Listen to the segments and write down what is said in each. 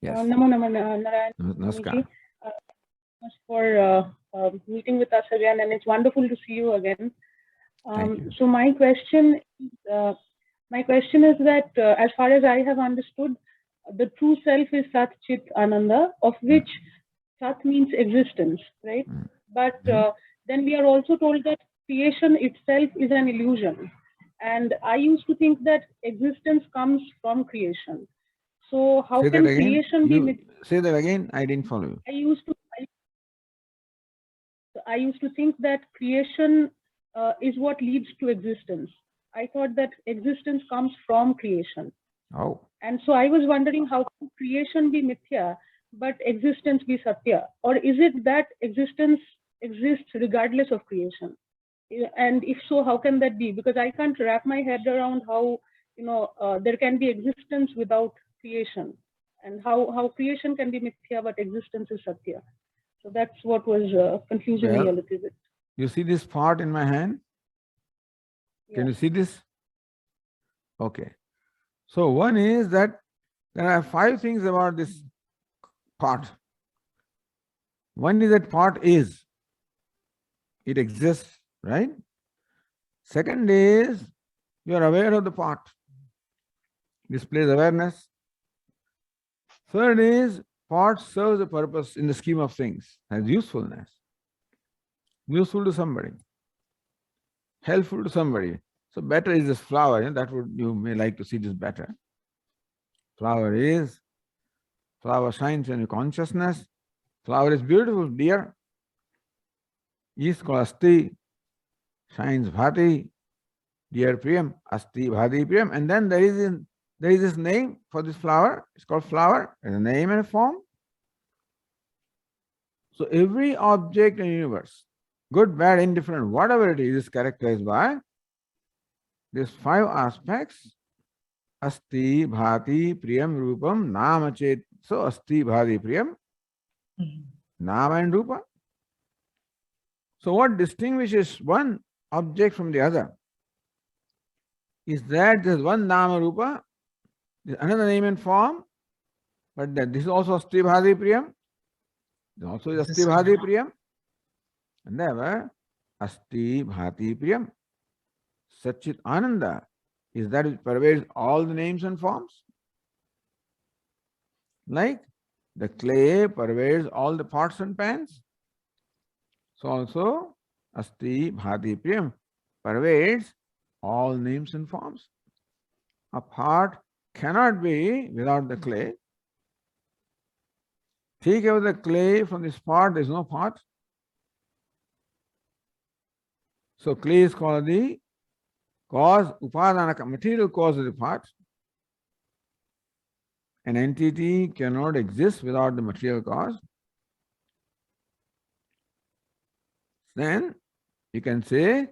Yes. Namo Namo Narayan Namaskar. Swamiji. Much for meeting with us again, and it's wonderful to see you again. Thank you. So my question is that as far as I have understood, the true self is Sat Chit Ananda, of Mm, which Sat means existence, right? mm, But mhm. then we are also told that creation itself is an illusion, and I used to think that existence comes from creation. So how Say that can again. creation be? You say that again. I didn't follow you. I used to I used to think that creation is what leads to existence. I thought that existence comes from creation. Oh, And so I was wondering, how can creation be mithya but existence be satya? Or is it that existence exists regardless of creation? And if so, how can that be? Because I can't wrap my head around how, there can be existence without creation, and how creation can be mithya but existence is satya. So that's what was confusing me a well, little bit. you see this part in my hand? Can Yeah. you see this? Okay. So one is that there are five things about this part. One is that part is, it exists, right? Second is you are aware of the part, displays awareness. Third is part serves a purpose in the scheme of things, has usefulness, useful to somebody, helpful to somebody. So better is this flower, that would you may like to see this better. Flower is, flower shines in your consciousness. Flower is beautiful, dear. Is called Asti, shines Bhati, dear Priyam, Asti Bhati Priyam. And then there is this name for this flower. It's called flower. There's a name and a form. So every object in the universe, good, bad, indifferent, whatever it is characterized by these five aspects: Asti, Bhati, Priyam, Rupam, Nama Chet. So Asti, Bhati, Priyam, Nama and Rupa. So what distinguishes one object from the other is that there's one Nama Rupa, there's another name and form, but that this is also Asti, Bhati, Priyam. This also is Asti, Bhati, Priyam. And never Asti, Bhati, Priyam. Satchit Ananda is that which pervades all the names and forms. Like the clay pervades all the pots and pans. So also Asti Bhati Priyam pervades all names and forms. A pot cannot be without the clay. Take away the clay from this pot, there is no pot. So clay is called the cause, upadanaka, material cause of the pot. An entity cannot exist without the material cause. Then you can say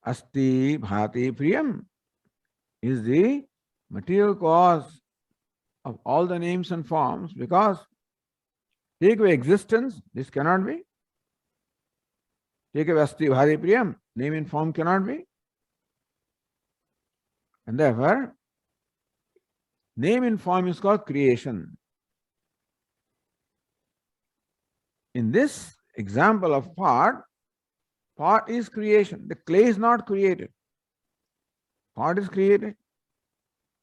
Asti Bhati Priyam is the material cause of all the names and forms, because take away existence, this cannot be. Take away Asti Bhati Priyam, name and form cannot be. And therefore, name and form is called creation. In this example of pot is creation. The clay is not created. Pot is created.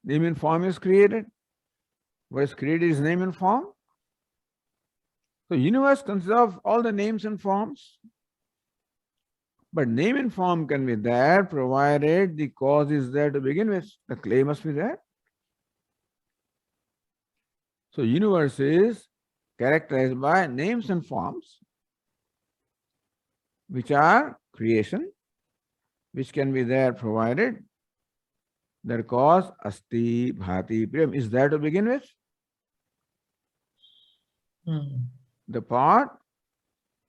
Name and form is created. What is created is name and form. So universe consists of all the names and forms. But name and form can be there provided the cause is there to begin with. The clay must be there. So universe is characterized by names and forms, which are creation, which can be there provided their cause Asti Bhati Priyam is there to begin with. The pot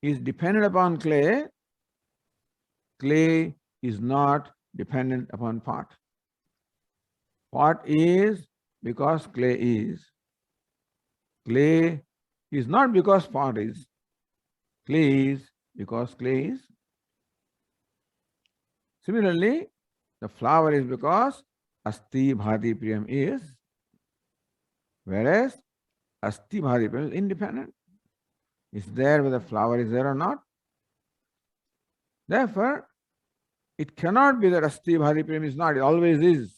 is dependent upon clay. Clay is not dependent upon pot. Pot is because clay is. Clay is not because pot is. Clay is because clay is. Similarly, the flower is because Asti Bhati Priyam is. Whereas Asti Bhadi Prem is independent. It's there whether flower is there or not. Therefore, it cannot be that Asti Bhadi Prem is not, it always is.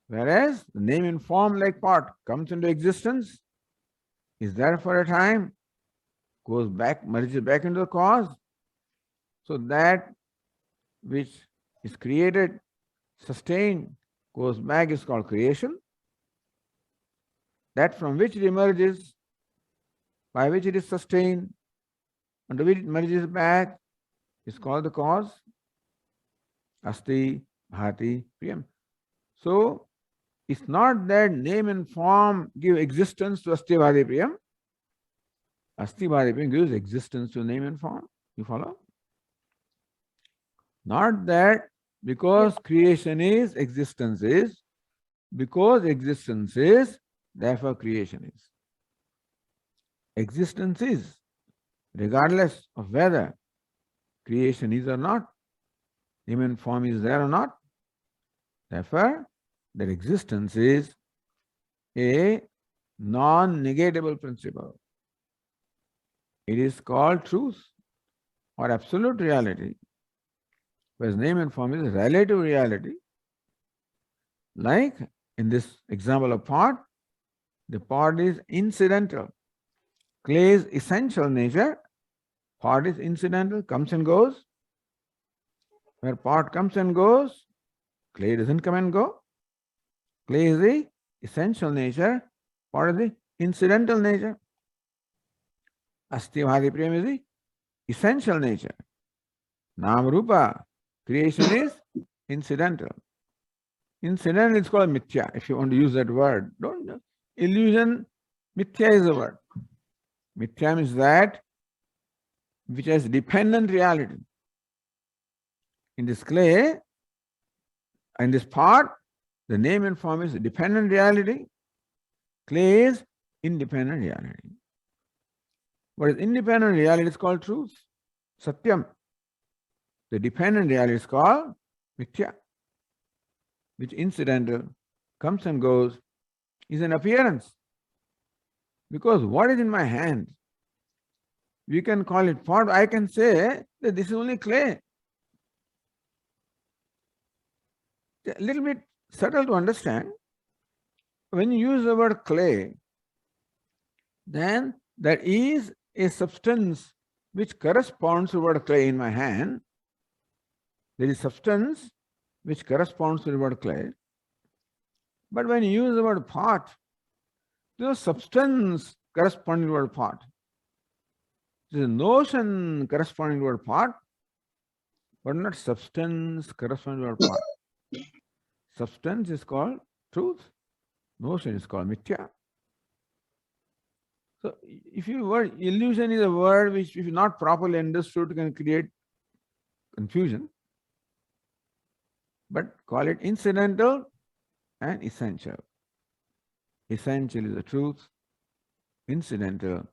Whereas the name and form like pot comes into existence, is there for a time, goes back, merges back into the cause. So that which is created, sustained, goes back is called creation. That from which it emerges, by which it is sustained, under which it merges back, is called the cause. Asti, Bhati, Priyam. So, it's not that name and form give existence to Asti, Bhati, Priyam. Asti, Bhati, Priyam gives existence to name and form. You follow? Not that because creation is, existence is. Because existence is, therefore creation is. Existence is, regardless of whether creation is or not, name and form is there or not. Therefore, that existence is a non-negatable principle. It is called truth or absolute reality, whereas name and form is relative reality. Like in this example of pot, the pot is incidental. Clay is essential nature. Pot is incidental, comes and goes. Where pot comes and goes, clay doesn't come and go. Clay is the essential nature, pot is the incidental nature. Asti Bhadi Priyam is the essential nature. Nam Rupa, creation is incidental. Incidental is called mithya, if you want to use that word. Don't illusion, mithya is the word. Mithya means that which has dependent reality. In this clay, in this pot, the name and form is dependent reality. Clay is independent reality. What is independent reality is called truth, satyam. The dependent reality is called mithya, which incidental, comes and goes, is an appearance. Because what is in my hand? We can call it pot. I can say that this is only clay. A little bit subtle to understand. When you use the word clay, then there is a substance which corresponds to the word clay in my hand. There is substance which corresponds to the word clay. But when you use the word pot, there is substance corresponding to the word pot. There is a notion corresponding to the word pot, but not substance corresponding to the word pot. Substance is called truth, notion is called mithya. So, if you word illusion is a word which, if not properly understood, can create confusion. But call it incidental and essential. Essential is the truth, incidental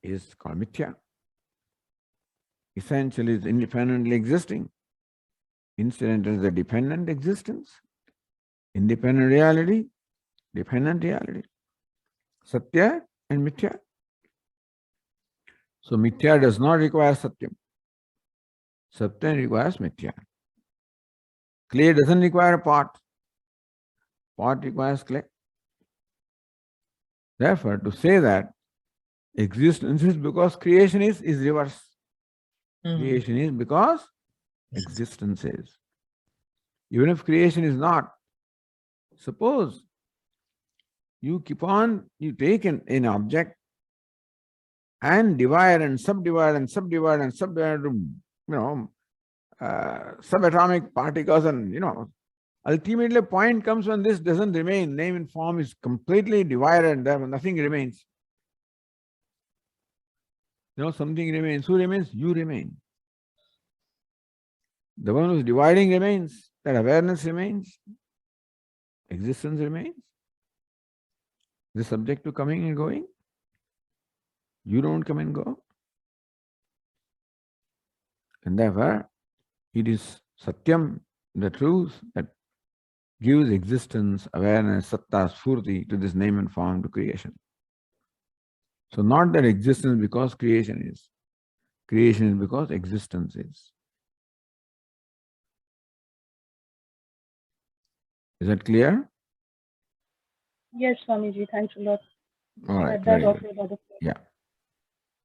is called mithya. Essential is independently existing. Incidental is a dependent existence. Independent reality, dependent reality. Satya and mithya. So mithya does not require satyam. Satyam requires mithya. Clay doesn't require a pot. Pot requires clay. Therefore, to say that existence is because creation is reverse. Creation is because existence is. Even if creation is not, suppose you keep on, you take an object and divide and subdivide and subdivide and subdivide to, subatomic particles and, ultimately a point comes when this doesn't remain. Name and form is completely divided and therefore nothing remains. Something remains. Who remains? You remain. The one who is dividing remains. That awareness remains. Existence remains. Is it subject to coming and going? You don't come and go. And therefore, it is satyam, the truth, that gives existence, awareness, satta, spurti to this name and form to creation. So not that existence because creation is. Creation is because existence is. Is that clear? Yes, Swamiji, thanks a lot. All right, That very also good. that is Yeah.